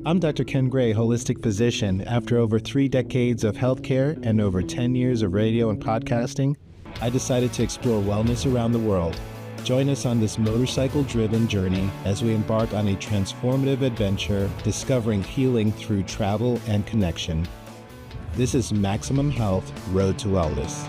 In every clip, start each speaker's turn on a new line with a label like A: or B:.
A: I'm Dr. Ken Gray, holistic physician. After over 3 decades of healthcare and over 10 years of radio and podcasting, I decided to explore wellness around the world. Join us on this motorcycle-driven journey as we embark on a transformative adventure, discovering healing through travel and connection. This is Maximum Health Road to Wellness.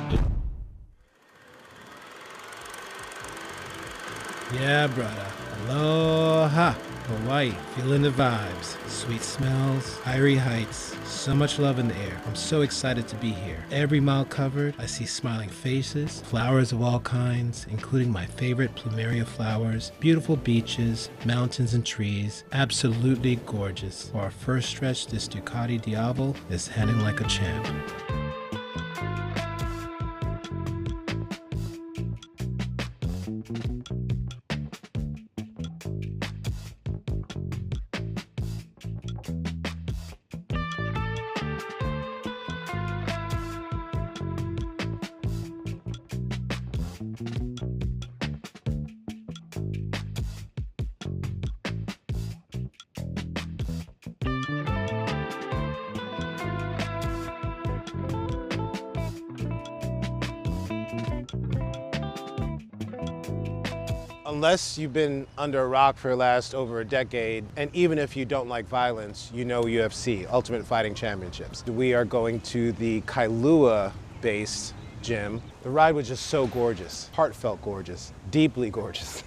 B: Yeah, brother. Aloha. Hawaii. Feeling the vibes. Sweet smells. Irie heights. So much love in the air. I'm so excited to be here. Every mile covered, I see smiling faces, flowers of all kinds, including my favorite plumeria flowers, beautiful beaches, mountains and trees. Absolutely gorgeous. For our first stretch, this Ducati Diavolo is heading like a champ.
C: Unless you've been under a rock for the last over a decade, and even if you don't like violence, you know UFC, Ultimate Fighting Championships. We are going to the Kailua-based gym. The ride was just so gorgeous, heartfelt gorgeous, deeply gorgeous.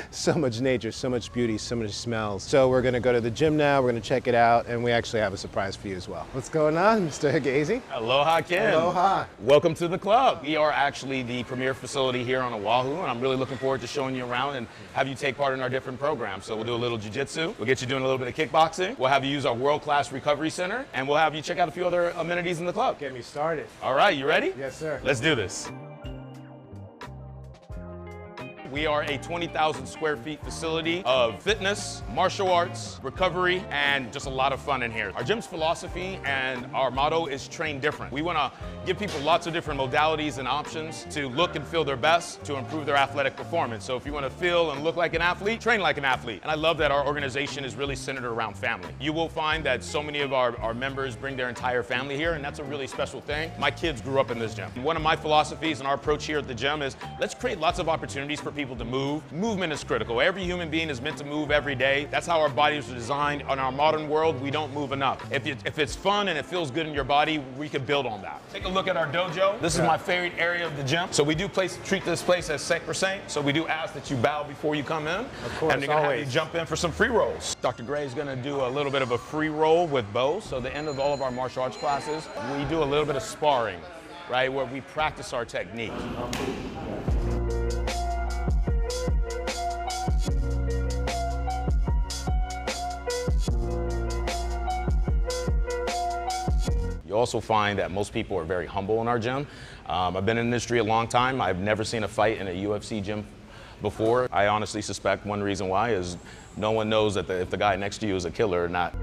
C: So much nature, so much beauty, so many smells. So we're gonna go to the gym now, we're gonna check it out, and we actually have a surprise for you as well. What's going on, Mr. Higazy?
D: Aloha, Ken.
C: Aloha.
D: Welcome to the club. We are actually the premier facility here on Oahu, and I'm really looking forward to showing you around and have you take part in our different programs. So we'll do a little jiu-jitsu, we'll get you doing a little bit of kickboxing, we'll have you use our world-class recovery center, and we'll have you check out a few other amenities in the club.
C: Get me started.
D: All right, you ready?
C: Yes, sir.
D: Let's do this. We are a 20,000 square feet facility of fitness, martial arts, recovery, and just a lot of fun in here. Our gym's philosophy and our motto is train different. We want to give people lots of different modalities and options to look and feel their best to improve their athletic performance. So if you want to feel and look like an athlete, train like an athlete. And I love that our organization is really centered around family. You will find that so many of our members bring their entire family here, and that's a really special thing. My kids grew up in this gym. One of my philosophies and our approach here at the gym is let's create lots of opportunities for people to move. Movement is critical. Every human being is meant to move every day. That's how our bodies are designed. In our modern world, we don't move enough. If it's fun and it feels good in your body, we can build on that. Take a look at our dojo. This is my favorite area of the gym. So we do treat this place as sacrosanct. So we do ask that you bow before you come in.
C: Of course,
D: and they're gonna have you jump in for some free rolls. Dr. Gray is gonna do a little bit of a free roll with bows. So at the end of all of our martial arts classes, we do a little bit of sparring, right, where we practice our technique. You also find that most people are very humble in our gym. I've been in the industry a long time. I've never seen a fight in a UFC gym before. I honestly suspect one reason why is no one knows that if the guy next to you is a killer or not.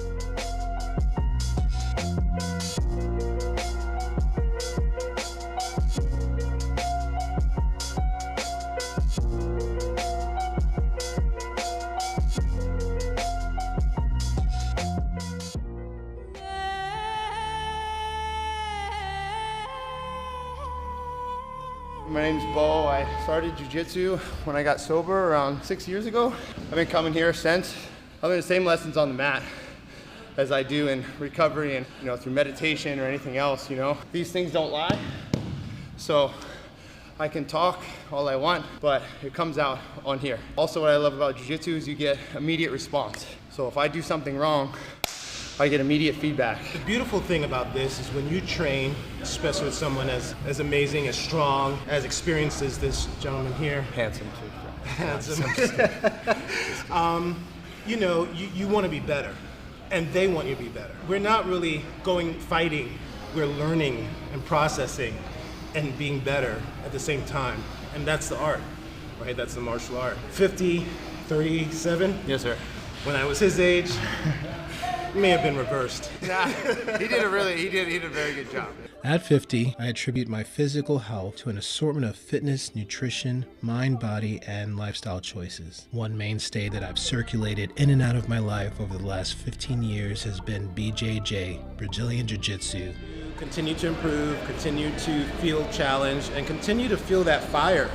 E: My name's Bo. I started jiu-jitsu when I got sober around 6 years ago. I've been coming here since. I'm in the same lessons on the mat as I do in recovery and through meditation or anything else. These things don't lie. So I can talk all I want, but it comes out on here. Also, what I love about jiu-jitsu is you get immediate response. So if I do something wrong, I get immediate feedback.
F: The beautiful thing about this is when you train, especially with someone as amazing, as strong, as experienced as this gentleman here.
E: Handsome too.
F: Handsome. You want to be better, and they want you to be better. We're not really fighting, we're learning and processing and being better at the same time. And that's the art, right? That's the martial art. 50, 37.
E: Yes, sir.
F: When I was his age, may have been reversed.
E: Nah, he did a very good job.
B: At 50, I attribute my physical health to an assortment of fitness, nutrition, mind, body, and lifestyle choices. One mainstay that I've circulated in and out of my life over the last 15 years has been BJJ, Brazilian Jiu-Jitsu.
F: Continue to improve, continue to feel challenged, and continue to feel that fire.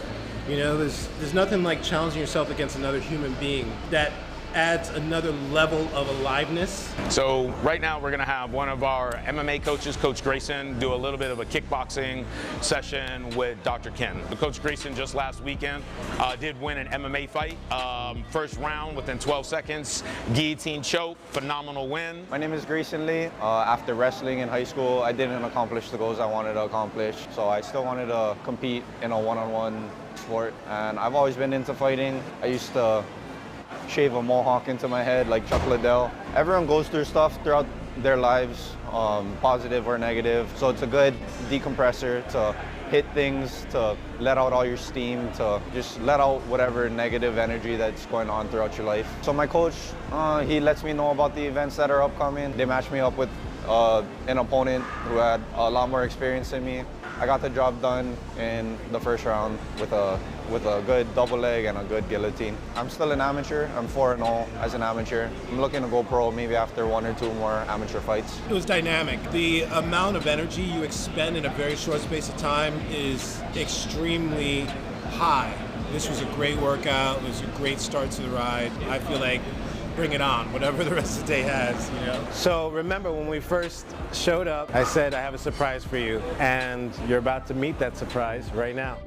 F: You know, there's nothing like challenging yourself against another human being. That adds another level of aliveness.
D: So right now we're gonna have one of our MMA coaches, Coach Grayson, do a little bit of a kickboxing session with Dr. Ken. Coach Grayson just last weekend did win an MMA fight. First round within 12 seconds, guillotine choke, phenomenal win.
G: My name is Grayson Lee. After wrestling in high school, I didn't accomplish the goals I wanted to accomplish. So I still wanted to compete in a one-on-one sport. And I've always been into fighting. I used to shave a mohawk into my head like Chuck Liddell. Everyone goes through stuff throughout their lives, positive or negative. So it's a good decompressor to hit things, to let out all your steam, to just let out whatever negative energy that's going on throughout your life. So my coach, he lets me know about the events that are upcoming. They match me up with an opponent who had a lot more experience than me. I got the job done in the first round with a good double leg and a good guillotine. I'm still an amateur. I'm 4-0 as an amateur. I'm looking to go pro maybe after 1 or 2 more amateur fights.
F: It was dynamic. The amount of energy you expend in a very short space of time is extremely high. This was a great workout. It was a great start to the ride. I feel like bring it on, whatever the rest of the day has, you know.
C: So remember when we first showed up, I said I have a surprise for you, and you're about to meet that surprise right now.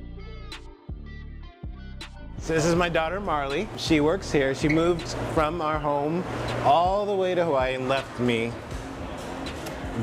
C: So this is my daughter Marley. She works here. She moved from our home all the way to Hawaii and left me.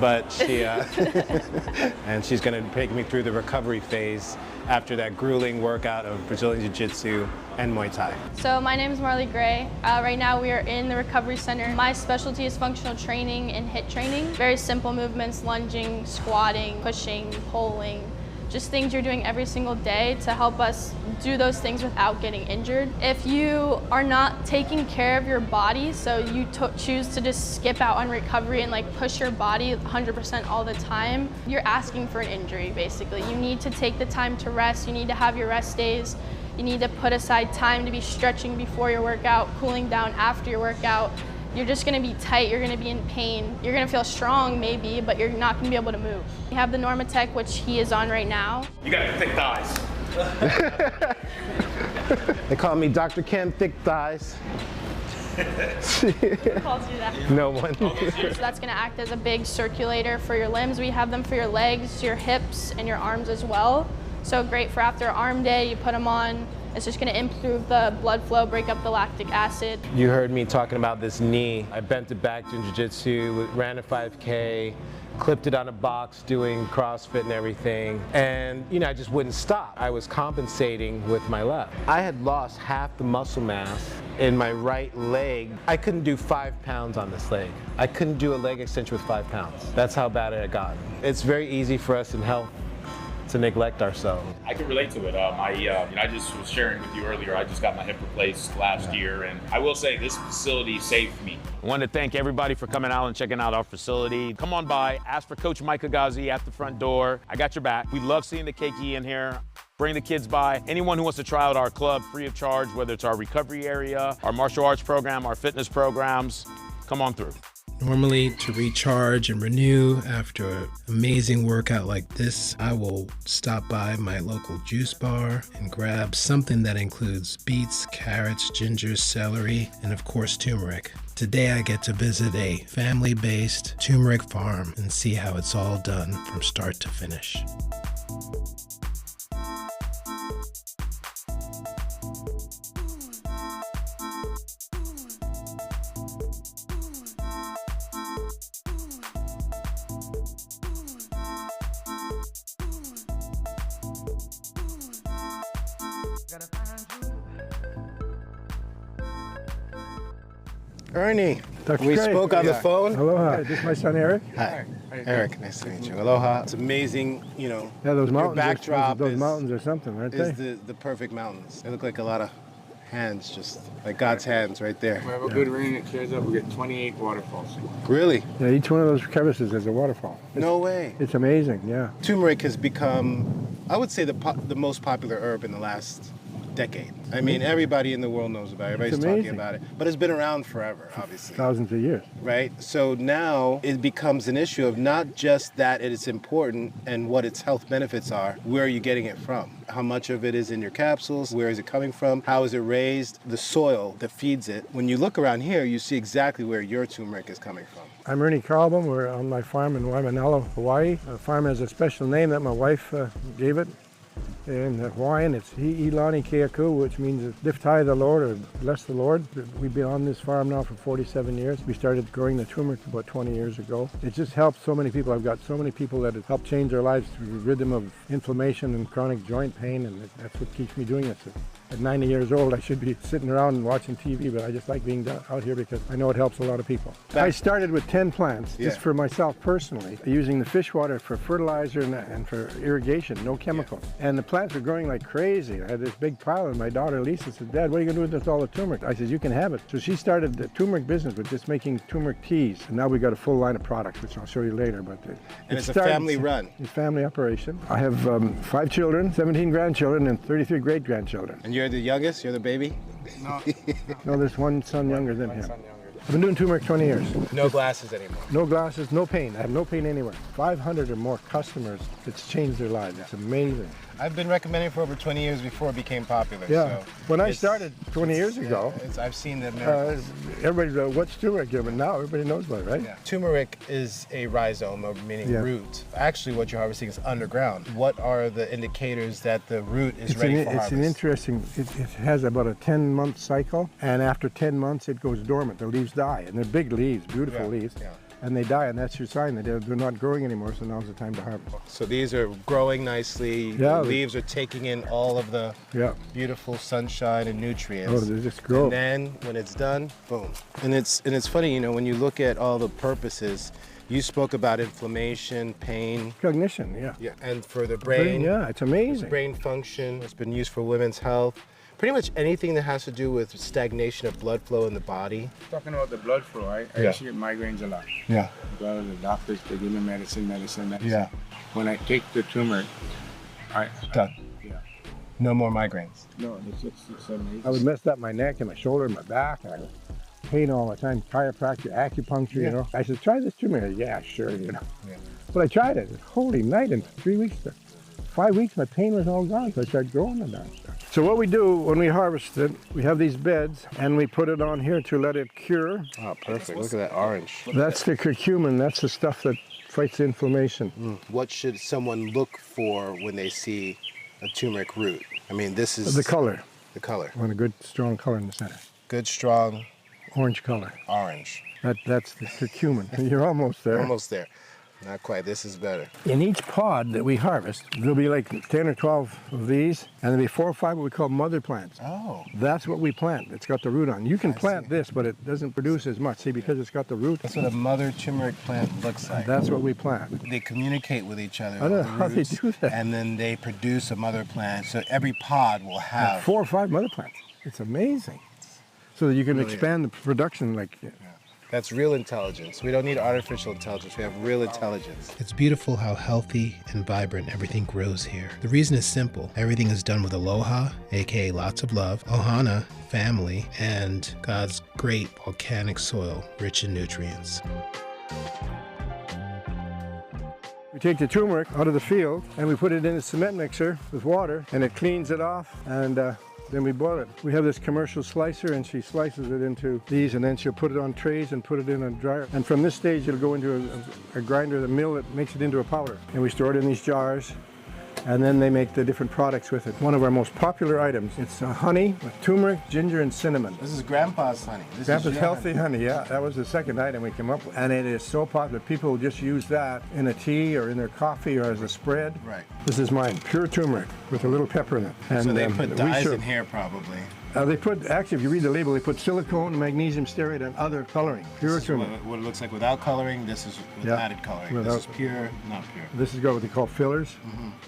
C: But she, and she's gonna take me through the recovery phase after that grueling workout of Brazilian Jiu-Jitsu and Muay Thai.
H: So my name is Marley Gray. Right now we are in the recovery center. My specialty is functional training and HIIT training. Very simple movements, lunging, squatting, pushing, pulling, just things you're doing every single day to help us do those things without getting injured. If you are not taking care of your body, so you choose to just skip out on recovery and like push your body 100% all the time, you're asking for an injury basically. You need to take the time to rest. You need to have your rest days. You need to put aside time to be stretching before your workout, cooling down after your workout. You're just gonna be tight, you're gonna be in pain. You're gonna feel strong maybe, but you're not gonna be able to move. We have the Normatec, which he is on right now.
D: You got thick thighs.
C: They call me Dr. Ken Thick Thighs.
H: Who calls you that?
C: No one.
H: So that's gonna act as a big circulator for your limbs. We have them for your legs, your hips, and your arms as well. So great for after an arm day, you put them on. It's just gonna improve the blood flow, break up the lactic acid.
C: You heard me talking about this knee. I bent it back doing jiu-jitsu, ran a 5K, clipped it on a box doing CrossFit and everything. And you know, I just wouldn't stop. I was compensating with my left. I had lost half the muscle mass in my right leg. I couldn't do 5 pounds on this leg. I couldn't do a leg extension with 5 pounds. That's how bad it had gotten. It's very easy for us in health to neglect ourselves.
I: I can relate to it. I just was sharing with you earlier, I just got my hip replaced last year, and I will say this facility saved me.
D: I want to thank everybody for coming out and checking out our facility. Come on by, ask for Coach Mike Agazi at the front door. I got your back. We love seeing the keiki in here. Bring the kids by. Anyone who wants to try out our club free of charge, whether it's our recovery area, our martial arts program, our fitness programs, come on through.
B: Normally, to recharge and renew after an amazing workout like this, I will stop by my local juice bar and grab something that includes beets, carrots, ginger, celery, and of course turmeric. Today I get to visit a family-based turmeric farm and see how it's all done from start to finish.
C: Ernie,
J: Dr.
C: we
J: Gray.
C: spoke on the phone.
J: Aloha. This is my son Eric.
C: Hi, Eric. Nice to meet you. Aloha. It's amazing, you know.
J: Yeah, those
C: your
J: mountains.
C: backdrop
J: Those
C: is,
J: mountains or something, aren't they?
C: is the perfect mountains. They look like a lot of hands, just like God's hands right there.
J: We have a good rain, it clears up, we get 28 waterfalls.
C: Really?
K: Yeah, each one of those crevices is a waterfall.
C: No way.
K: It's amazing, yeah.
C: Turmeric has become, I would say, the most popular herb in the last decade. I mean, everybody in the world knows about it. Everybody's talking about it. But it's been around forever, obviously.
K: Thousands of years.
C: Right? So now it becomes an issue of not just that it is important and what its health benefits are, where are you getting it from? How much of it is in your capsules? Where is it coming from? How is it raised? The soil that feeds it. When you look around here, you see exactly where your turmeric is coming from.
K: I'm Ernie Carlbom. We're on my farm in Waimanalo, Hawaii. The farm has a special name that my wife gave it. In Hawaiian, it's Hi'ilani Keaku, which means lift high the Lord or bless the Lord. We've been on this farm now for 47 years. We started growing the turmeric about 20 years ago. It just helps so many people. I've got so many people that have helped change their lives, rid them of inflammation and chronic joint pain, and that's what keeps me doing it. At 90 years old, I should be sitting around and watching TV, but I just like being out here because I know it helps a lot of people. I started with 10 plants, just for myself personally, using the fish water for fertilizer and for irrigation, no chemicals. And the plants were growing like crazy. I had this big pile, and my daughter Lisa said, "Dad, what are you going to do with all the turmeric?" I said, "You can have it." So she started the turmeric business with just making turmeric teas. And now we've got a full line of products, which I'll show you later. But
C: and it's a family run.
K: It's a family operation. I have 5 children, 17 grandchildren, and 33 great-grandchildren.
C: And you're the youngest? You're the baby?
K: No, there's one son younger than him. I've been doing turmeric 20 years.
C: No glasses anymore.
K: No glasses, no pain. I have no pain anywhere. 500 or more customers. It's changed their lives. It's amazing.
C: I've been recommending for over 20 years before it became popular.
K: Yeah.
C: So
K: when I started 20 years ago,
C: I've seen the miracles.
K: Everybody, what's turmeric? But now everybody knows about it, right?
C: Yeah. Turmeric is a rhizome, meaning root. Actually, what you're harvesting is underground. What are the indicators that the root is ready for harvest?
K: It's an interesting, it has about a 10-month cycle, and after 10 months it goes dormant. The leaves die, and they're big leaves, beautiful leaves. Yeah. And they die, and that's your sign that they're not growing anymore, so now's the time to harvest.
C: So these are growing nicely.
K: Yeah,
C: the leaves are taking in all of the beautiful sunshine and nutrients.
K: Oh, they just grow.
C: And then when it's done, boom. And it's funny, you know, when you look at all the purposes, you spoke about inflammation, pain.
K: Cognition, yeah.
C: Yeah, and for the brain.
K: Yeah, it's amazing.
C: Brain function. It's been used for women's health. Pretty much anything that has to do with stagnation of blood flow in the body.
J: Talking about the blood flow, I actually get migraines a lot.
C: Yeah.
J: Go to the doctors, they give me medicine.
C: Yeah.
J: When I take the turmeric,
C: done.
J: Yeah.
C: No more migraines.
J: No, it's amazing.
K: I would mess up my neck and my shoulder and my back. I had pain all the time, chiropractic, acupuncture, you know. I said, try this turmeric. Yeah, sure, you know. Yeah. But I tried it. Holy night, in 3 weeks, 5 weeks, my pain was all gone, so I started growing it down. So what we do when we harvest it, we have these beds, and we put it on here to let it cure.
C: Oh, perfect. Look at that orange.
K: That's the curcumin. That's the stuff that fights inflammation.
C: What should someone look for when they see a turmeric root? I mean, this is...
K: The color.
C: The color.
K: I want a good, strong color in the center.
C: Good, strong...
K: Orange color.
C: Orange.
K: That's the curcumin. You're almost there.
C: Almost there. Not quite. This is better.
K: In each pod that we harvest, there'll be like 10 or 12 of these, and there'll be 4 or 5 what we call mother plants.
C: Oh.
K: That's what we plant. It's got the root on. You can plant this, but it doesn't produce as much. See, because it's got the root.
C: That's what a mother turmeric plant looks like.
K: That's what we plant.
C: They communicate with each other.
K: I don't know how they do that.
C: And then they produce a mother plant. So every pod will have
K: 4 or 5 mother plants. It's amazing. So that you can expand the production like...
C: That's real intelligence. We don't need artificial intelligence. We have real intelligence.
B: It's beautiful how healthy and vibrant everything grows here. The reason is simple. Everything is done with aloha, aka lots of love, ohana, family, and God's great volcanic soil, rich in nutrients.
K: We take the turmeric out of the field and we put it in a cement mixer with water, and it cleans it off, and then we boil it. We have this commercial slicer, and she slices it into these, and then she'll put it on trays and put it in a dryer. And from this stage, it'll go into a grinder, the mill that makes it into a powder. And we store it in these jars, and then they make the different products with it. One of our most popular items, it's honey with turmeric, ginger, and cinnamon.
C: This is Grandpa's honey.
K: Grandpa's healthy honey, yeah. That was the second item we came up with. And it is so popular. People just use that in a tea or in their coffee or as a spread.
C: Right.
K: This is mine, pure turmeric with a little pepper in it. And,
C: so they put dyes in here probably.
K: They put, actually, if you read the label, they put silicone, magnesium stearate, and other coloring. Pure turmeric.
C: What it looks like without coloring, this is with added coloring. This is pure, not pure.
K: This is got what they call fillers.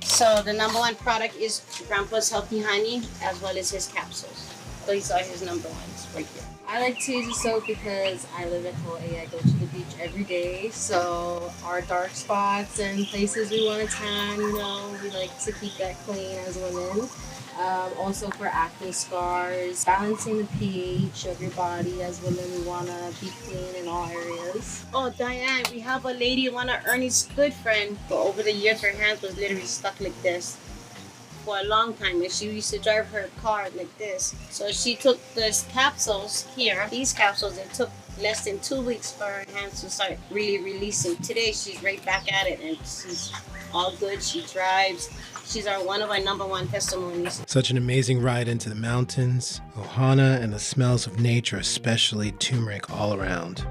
L: So the #1 product is Grandpa's healthy honey, as well as his capsules. These are his number ones right here. I like to use the soap because I live in Hawaii. I go to the beach every day. So our dark spots and places we want to tan, we like to keep that clean as women. Also for acne scars, balancing the pH of your body as women, we want to be clean in all areas. Oh, Diane, we have a lady, one of Ernie's good friend, but over the years her hands was literally stuck like this for a long time, and she used to drive her car like this. So she took these capsules here, these capsules, it took less than 2 weeks for her hands to start really releasing. Today she's right back at it and she's all good, she drives. She's one of our number one testimonies.
B: Such an amazing ride into the mountains, Ohana, and the smells of nature, especially turmeric all around.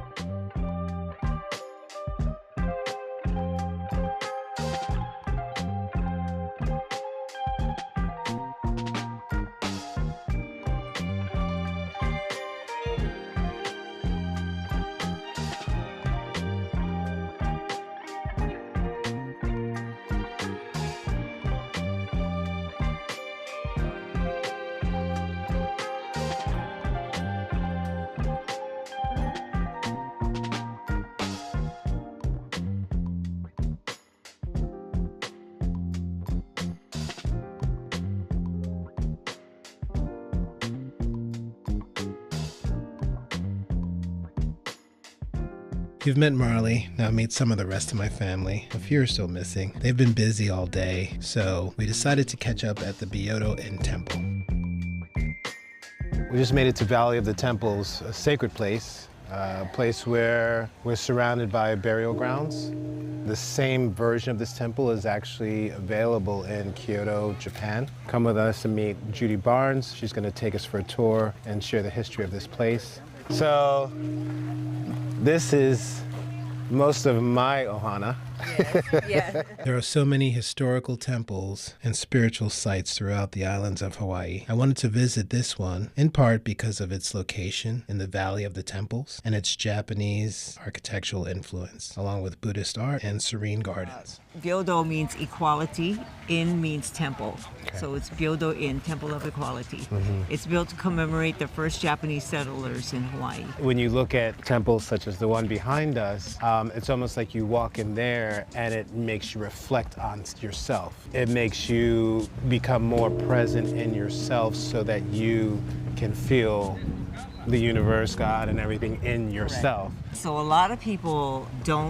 B: You've met Marley, now meet some of the rest of my family. A few are still missing. They've been busy all day, so we decided to catch up at the Byodo-In Temple.
C: We just made it to Valley of the Temples, a sacred place, a place where we're surrounded by burial grounds. The same version of this temple is actually available in Kyoto, Japan. Come with us and meet Judy Barnes. She's going to take us for a tour and share the history of this place. So, this is most of my Ohana.
L: Yes.
B: There are so many historical temples and spiritual sites throughout the islands of Hawaii. I wanted to visit this one, in part because of its location in the Valley of the Temples and its Japanese architectural influence, along with Buddhist art and serene gardens.
M: Byodo means equality, In means temple. Okay. So it's Byodo-In Temple of Equality. Mm-hmm. It's built to commemorate the first Japanese settlers in Hawaii.
C: When you look at temples such as the one behind us, it's almost like you walk in there and it makes you reflect on yourself. It makes you become more present in yourself so that you can feel the universe, God, and everything in yourself.
M: Correct. So a lot of people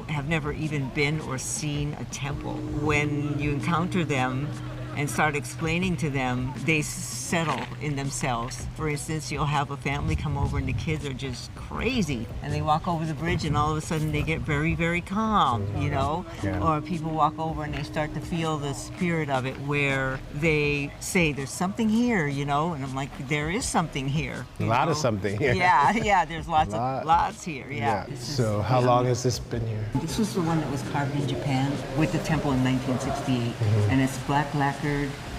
M: have never even been or seen a temple. When you encounter them and start explaining to them, they settle in themselves. For instance, you'll have a family come over and the kids are just crazy, and they walk over the bridge and all of a sudden they get very, very calm, Yeah. Or people walk over and they start to feel the spirit of it, where they say, there's something here, and I'm like, there is something here.
C: A lot of something here.
M: Yeah, there's lots here, yeah.
C: So how long has this been here?
M: This was the one that was carved in Japan with the temple in 1968, and it's black lacquered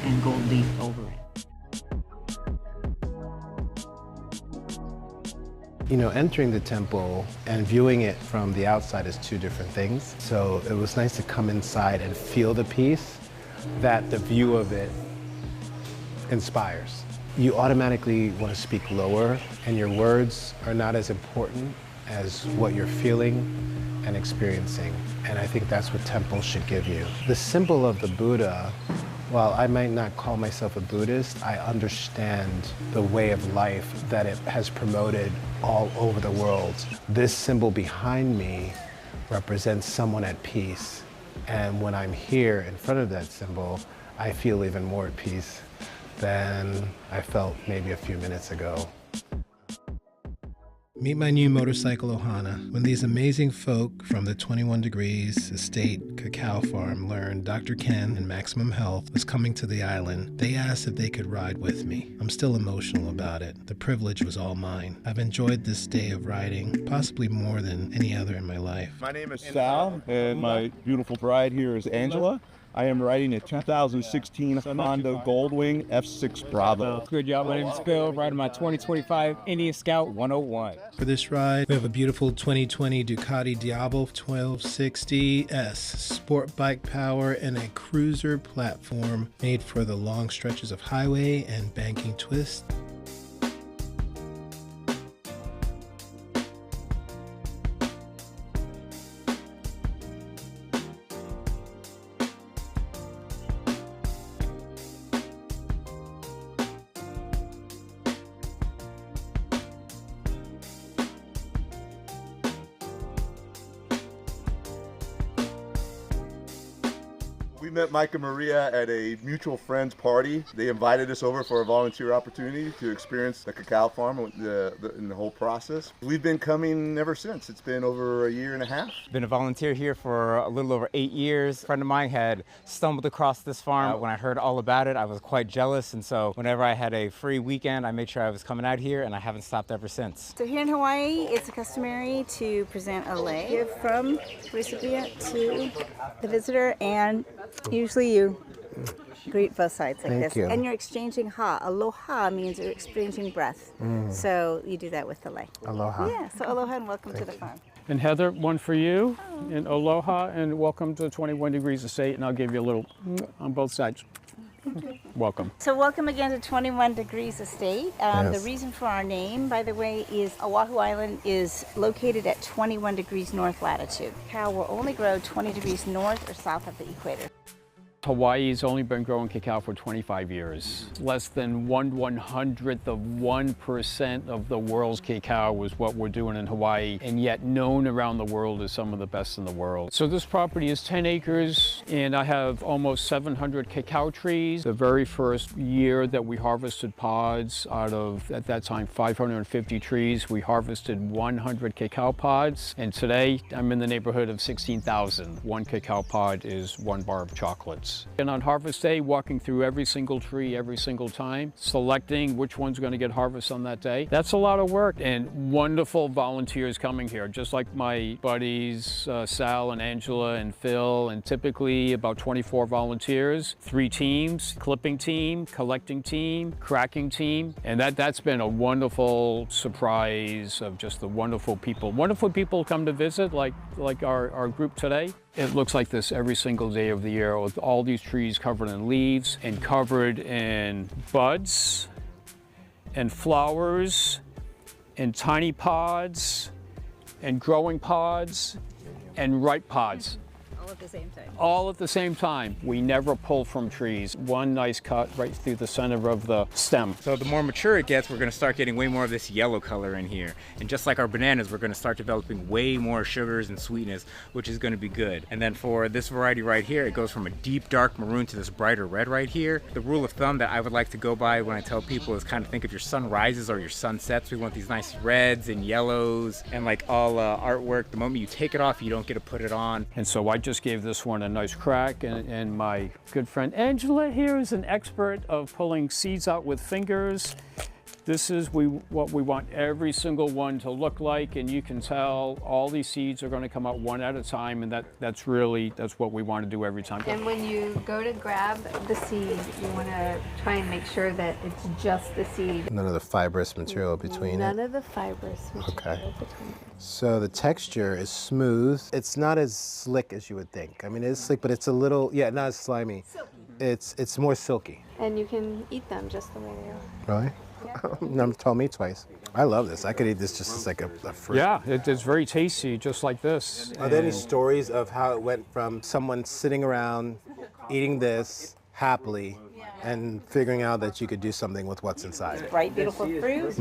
M: and gold leaf over it.
C: Entering the temple and viewing it from the outside is two different things. So it was nice to come inside and feel the peace that the view of it inspires. You automatically want to speak lower, and your words are not as important as what you're feeling and experiencing. And I think that's what temples should give you. The symbol of the Buddha, while I might not call myself a Buddhist, I understand the way of life that it has promoted all over the world. This symbol behind me represents someone at peace. And when I'm here in front of that symbol, I feel even more at peace than I felt maybe a few minutes ago.
B: Meet my new motorcycle, Ohana. When these amazing folk from the 21 Degrees Estate Cacao Farm learned Dr. Ken and Maximum Health was coming to the island, they asked if they could ride with me. I'm still emotional about it. The privilege was all mine. I've enjoyed this day of riding, possibly more than any other in my life.
N: My name is Sal, and my beautiful bride here is Angela. I am riding a 2016 Honda Goldwing F6 Bravo.
O: Good job. My name is Phil, riding my 2025 Indian Scout 101.
B: For this ride, we have a beautiful 2020 Ducati Diablo 1260S, sport bike power, and a cruiser platform made for the long stretches of highway and banking twists.
P: We met Mike and Maria at a mutual friend's party. They invited us over for a volunteer opportunity to experience the cacao farm and the whole process. We've been coming ever since. It's been over a year and a half.
O: Been a volunteer here for a little over 8 years. A friend of mine had stumbled across this farm. When I heard all about it, I was quite jealous, and so whenever I had a free weekend, I made sure I was coming out here, and I haven't stopped ever since.
Q: So here in Hawaii, it's customary to present a lei gift from recipient to the visitor, and usually you greet both sides like
A: Thank
Q: this.
A: you.
Q: And you're exchanging ha. Aloha means you're exchanging breath. So you do that with the lei.
A: Aloha.
Q: Yeah, so aloha and welcome to the farm.
R: And Heather, one for you, and aloha, and welcome to 21 Degrees Estate, and I'll give you a little on both sides. Welcome.
Q: So welcome again to 21 Degrees Estate. The reason for our name, by the way, is Oahu Island is located at 21 degrees north latitude. Cacao will only grow 20 degrees north or south of the equator.
R: Hawaii's only been growing cacao for 25 years. Less than 1/100th of 1% of the world's cacao is what we're doing in Hawaii, and yet known around the world as some of the best in the world. So this property is 10 acres, and I have almost 700 cacao trees. The very first year that we harvested pods out of, at that time, 550 trees, we harvested 100 cacao pods, and today I'm in the neighborhood of 16,000. One cacao pod is one bar of chocolates. And on harvest day, walking through every single tree every single time, selecting which one's going to get harvest on that day. That's a lot of work, and wonderful volunteers coming here, just like my buddies Sal and Angela and Phil, and typically about 24 volunteers, 3 teams, clipping team, collecting team, cracking team, and that's been a wonderful surprise of just the wonderful people. Wonderful people come to visit, like our group today. It looks like this every single day of the year, with all these trees covered in leaves and covered in buds and flowers and tiny pods and growing pods and ripe pods.
Q: All at the same time.
R: All at the same time. We never pull from trees. One nice cut right through the center of the stem.
O: So the more mature it gets, we're going to start getting way more of this yellow color in here. And just like our bananas, we're going to start developing way more sugars and sweetness, which is going to be good. And then for this variety right here, it goes from a deep dark maroon to this brighter red right here. The rule of thumb that I would like to go by when I tell people is kind of think of your sun rises or your sun sets. We want these nice reds and yellows and like all artwork. The moment you take it off, you don't get to put it on.
R: And so I just gave this one a nice crack, and my good friend Angela here is an expert of pulling seeds out with fingers. This is what we want every single one to look like, and you can tell all these seeds are going to come out one at a time, and that's what we want to do every time.
S: And when you go to grab the seed, you want to try and make sure that it's just the seed.
C: None of the fibrous material between
S: None of the fibrous material
C: Okay.
S: between.
C: So the texture is smooth. It's not as slick as you would think. I mean, it is slick, but it's a little, not as slimy. It's more silky.
S: And you can eat them just the way they are.
C: Really? No, told me twice. I love this. I could eat this just as like a fruit.
R: Yeah, it's very tasty, just like this.
C: Are there any stories of how it went from someone sitting around eating this happily and figuring out that you could do something with what's inside?
Q: Bright, beautiful fruit.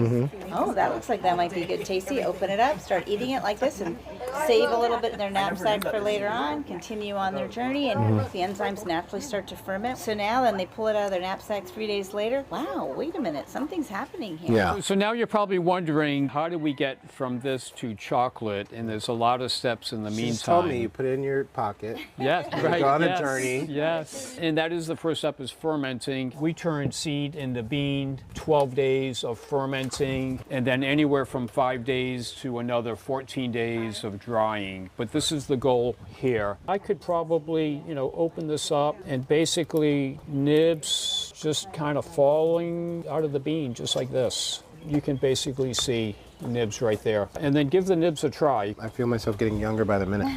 Q: Oh, that looks like that might be good, tasty. Open it up, start eating it like this, and save a little bit in their knapsack for later on. Continue on their journey, and the enzymes naturally start to ferment. So now, then they pull it out of their knapsack 3 days later. Wow, wait a minute, something's happening here.
C: Yeah.
R: So now you're probably wondering, how do we get from this to chocolate? And there's a lot of steps in the
C: She
R: meantime.
C: just told me you put it in your pocket.
R: Yes,
C: You're
R: right.
C: on a
R: yes,
C: journey.
R: Yes, and that is the first step, is fermenting. We turn seed into bean, 12 days of fermenting, and then anywhere from 5 days to another 14 days of drying. But this is the goal here. I could probably, open this up, and basically nibs just kind of falling out of the bean, just like this. You can basically see nibs right there. And then give the nibs a try.
C: I feel myself getting younger by the minute.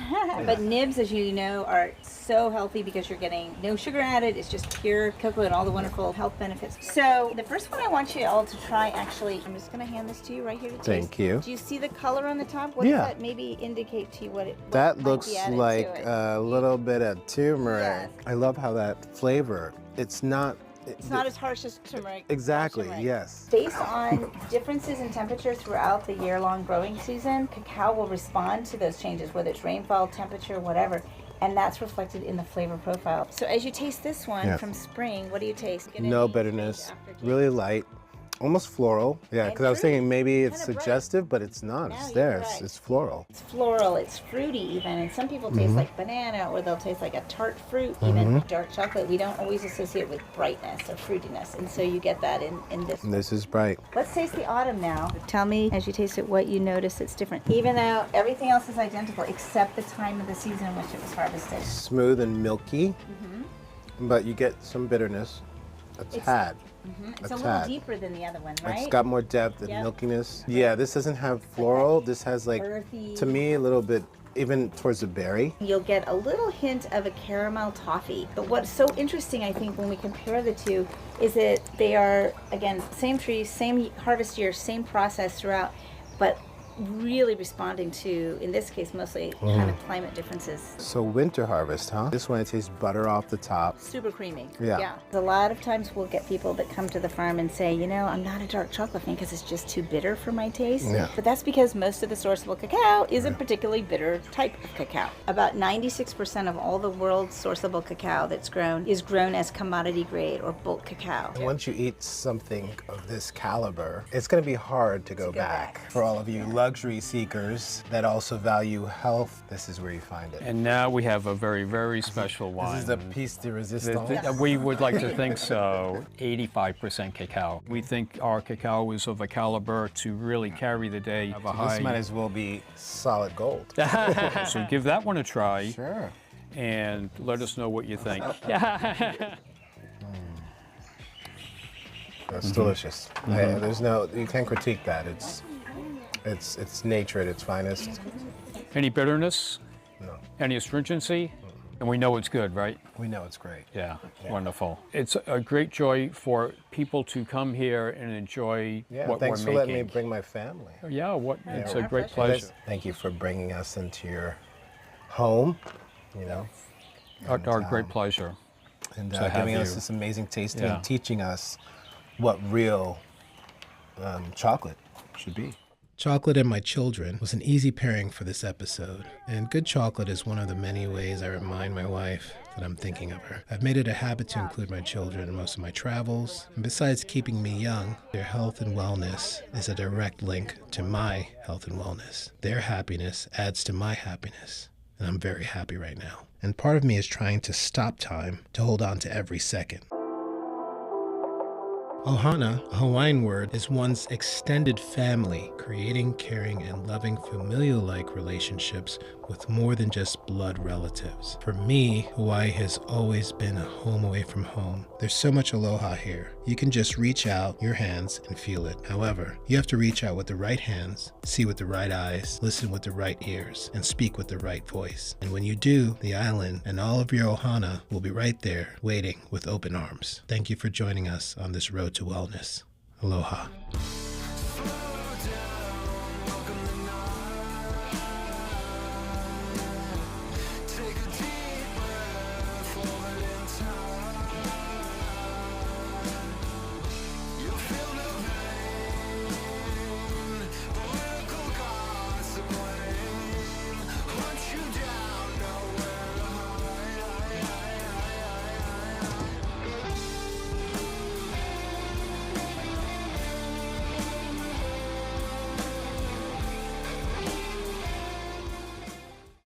Q: But nibs, as you know, are so healthy because you're getting no sugar added. It's just pure cocoa and all the wonderful health benefits. So the first one I want you all to try, actually, I'm just going to hand this to you right here to taste.
C: Thank you.
Q: Do you see the color on the top? What
C: Yeah.
Q: does that maybe indicate to you what it
C: That
Q: might
C: looks
Q: be added
C: like
Q: to it?
C: a little bit of turmeric.
Q: Yes.
C: I love how that flavor, it's not
Q: It's not as harsh as turmeric.
C: Exactly,
Q: turmeric.
C: yes.
Q: Based on differences in temperature throughout the year-long growing season, cacao will respond to those changes, whether it's rainfall, temperature, whatever, and that's reflected in the flavor profile. So as you taste this one from spring, what do you taste?
C: No bitterness, really light, almost floral. Yeah, because I was thinking maybe it's suggestive, but it's not. It's there. It's floral.
Q: It's floral, it's fruity even, and some people taste like banana, or they'll taste like a tart fruit, even dark chocolate. We don't always associate with brightness or fruitiness, and so you get that in this.
C: And this is bright.
Q: Let's taste the autumn now. Tell me, as you taste it, what you notice that's different, even though everything else is identical except the time of the season in which it was harvested.
C: Smooth and milky, but you get some bitterness, a tad.
Q: It's a little deeper than the other one, right?
C: It's got more depth and milkiness. Yeah, this doesn't have floral. This has like,
Q: earthy.
C: To me, a little bit, even towards the berry.
Q: You'll get a little hint of a caramel toffee. But what's so interesting, I think, when we compare the two, is that they are, again, same trees, same harvest year, same process throughout, but really responding to, in this case, mostly kind of climate differences.
C: So winter harvest, huh? This one, it tastes butter off the top.
Q: Super creamy.
C: Yeah.
Q: A lot of times we'll get people that come to the farm and say, you know, I'm not a dark chocolate fan because it's just too bitter for my taste.
C: Yeah.
Q: But that's because most of the sourceable cacao is a particularly bitter type of cacao. About 96% of all the world's sourceable cacao that's grown is grown as commodity grade or bulk cacao.
C: Once you eat something of this caliber, it's going to be hard to go back. For all of you luxury seekers that also value health, this is where you find it.
R: And now we have a very, very special wine.
C: This is the piece de resistance.
R: We would like to think so. 85% cacao. We think our cacao is of a caliber to really carry the day. Have a high.
C: This might as well be solid gold.
R: So give that one a try.
C: Sure.
R: And let us know what you think.
C: It's delicious. There's no, you can't critique that. It's nature at its finest.
R: Any bitterness?
C: No.
R: Any astringency? And we know it's good, right?
C: We know it's great.
R: Yeah, wonderful. It's a great joy for people to come here and enjoy what we're making.
C: Thanks for letting me bring my family.
R: Yeah, it's a great pleasure.
C: Thank you for bringing us into your home, you know.
R: Our great pleasure.
C: And giving us this amazing tasting and teaching us what real chocolate should be.
B: Chocolate and my children was an easy pairing for this episode, and good chocolate is one of the many ways I remind my wife that I'm thinking of her. I've made it a habit to include my children in most of my travels, and besides keeping me young, their health and wellness is a direct link to my health and wellness. Their happiness adds to my happiness, and I'm very happy right now. And part of me is trying to stop time to hold on to every second. Ohana, a Hawaiian word, is one's extended family, creating, caring, and loving familial-like relationships with more than just blood relatives. For me, Hawaii has always been a home away from home. There's so much aloha here. You can just reach out your hands and feel it. However, you have to reach out with the right hands, see with the right eyes, listen with the right ears, and speak with the right voice. And when you do, the island and all of your Ohana will be right there, waiting with open arms. Thank you for joining us on this road to wellness. Aloha.